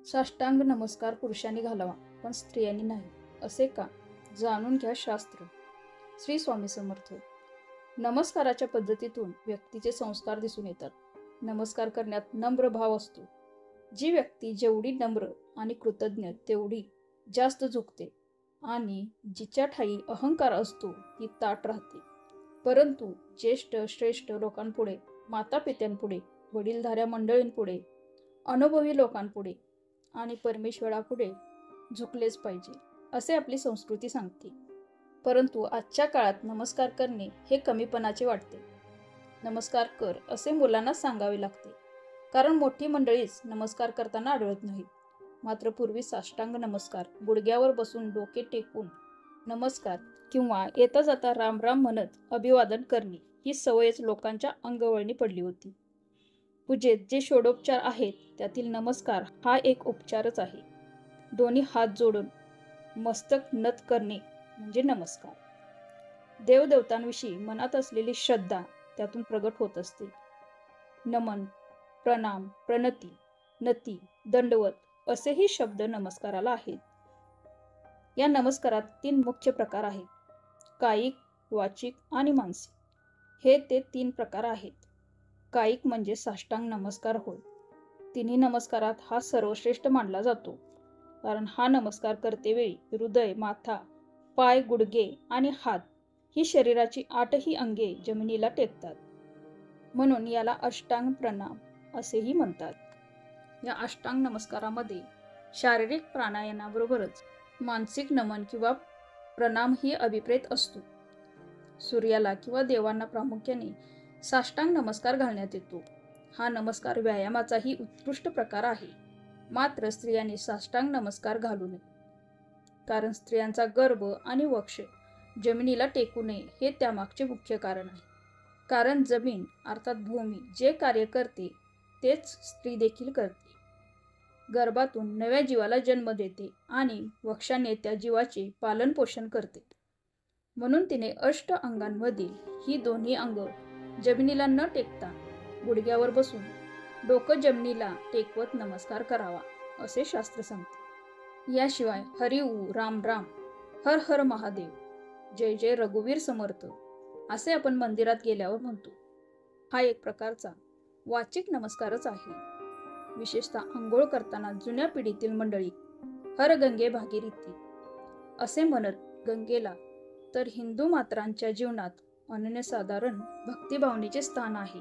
साष्टांग नमस्कार पुरुषांनी घालावा पण स्त्रियांनी नाही, असे का? जाणून घ्या शास्त्र. श्री स्वामी समर्थ. नमस्काराच्या पद्धतीतून व्यक्तीचे संस्कार दिसून येतात. नमस्कार करण्यात नम्र भाव असतो. जी व्यक्ती जेवढी नम्र आणि कृतज्ञ तेवढी जास्त झुकते आणि जिच्या ठायी अहंकार असतो ती ताठ राहते. परंतु ज्येष्ठ श्रेष्ठ लोकांपुढे, मातापित्यांपुढे, वडीलधाऱ्या मंडळींपुढे, अनुभवी लोकांपुढे आणि परमेश्वरापुढे झुकलेच पाहिजे, असे आपली संस्कृती सांगते. परंतु आजच्या काळात नमस्कार करणे हे कमीपणाचे वाटते. नमस्कार कर असे मुलांना सांगावे लागते, कारण मोठी मंडळीच नमस्कार करताना आढळत नाहीत. मात्र पूर्वी साष्टांग नमस्कार, गुडघ्यावर बसून डोके टेकून नमस्कार किंवा येता जाता राम राम म्हणत अभिवादन करणे ही सवयच लोकांच्या अंगवळणी पडली होती. पूजेत जे षोडोपचार आहेत त्यातील नमस्कार हा एक उपचारच आहे. दोन्ही हात जोडून मस्तक नत करणे म्हणजे नमस्कार. देवदेवतांविषयी मनात असलेली श्रद्धा त्यातून प्रगट होत असते. नमन, प्रणाम, प्रणती, नती, दंडवत असेही शब्द नमस्काराला आहेत. या नमस्कारात 3 मुख्य प्रकार आहेत: कायिक, वाचिक आणि मानसिक. हे ते 3 प्रकार आहेत. कायिक म्हणजे साष्टांग नमस्कार होय. तिन्ही नमस्कारात हा सर्वश्रेष्ठ मानला जातो, कारण हा नमस्कार करतेवेळी हृदय, माथा, पाय, गुडघे आणि हात ही शरीराची 8ही अंगे जमिनीला टेकतात. म्हणून याला अष्टांग प्रणाम असेही म्हणतात. या अष्टांग नमस्कारामध्ये शारीरिक प्राणायामाबरोबरच मानसिक नमन किंवा प्रणाम ही अभिप्रेत असतो. सूर्याला किंवा देवांना प्रामुख्याने साष्टांग नमस्कार घालण्यात येतो. हा नमस्कार व्यायामाचाही उत्कृष्ट प्रकार आहे. मात्र स्त्रियांनी साष्टांग नमस्कार घालू नये, कारण स्त्रियांचा गर्भ आणि वक्ष जमिनीला टेकू नये हे त्यामागचे मुख्य कारण आहे. कारण जमीन अर्थात भूमी जे कार्य करते तेच स्त्री देखील करते. गर्भातून नव्या जीवाला जन्म देते आणि वक्षाने त्या जीवाचे पालन पोषण करते. म्हणून तिने अष्ट अंगांमधील ही दोन्ही अंग जमिनीला न टेकता गुडघ्यावर बसून डोकं जमिनीला टेकवत नमस्कार करावा, असे शास्त्र सांगते. याशिवाय हरिऊ, राम राम, हर हर महादेव, जय जय रघुवीर समर्थ असे आपण मंदिरात गेल्यावर म्हणतो. हा एक प्रकारचा वाचिक नमस्कारच आहे. विशेषतः आंघोळ करताना जुन्या पिढीतील मंडळी हर गंगे भागीरथी असे म्हणत गंगेला तर हिंदू मात्रांच्या जीवनात अनन्यसाधारण भक्तिभावनेचे स्थान आहे.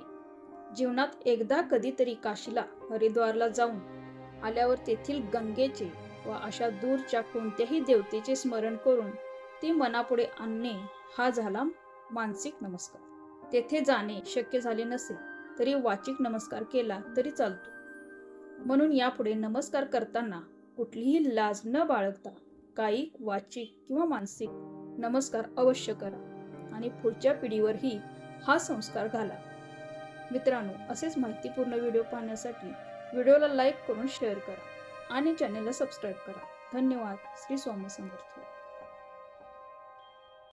जीवनात एकदा कधीतरी काशीला, हरिद्वारला जाऊन आल्यावर तेथील गंगेचे व अशा दूरच्या कोणत्याही देवतेचे स्मरण करून ती मनापुढे आणणे हा झाला मानसिक नमस्कार. तेथे जाणे शक्य झाले नसेल तरी वाचिक नमस्कार केला तरी चालतो. म्हणून यापुढे नमस्कार करताना कुठलीही लाज न बाळगता कायिक, वाचिक किंवा मानसिक नमस्कार अवश्य करा आणि पुढच्या पिढीवरही हा संस्कार घाला. मित्रांनो, असेच माहितीपूर्ण व्हिडिओ पाहण्यासाठी व्हिडिओला लाईक करून शेअर करा आणि चॅनेलला सबस्क्राईब करा. धन्यवाद. श्री स्वामी समर्थ.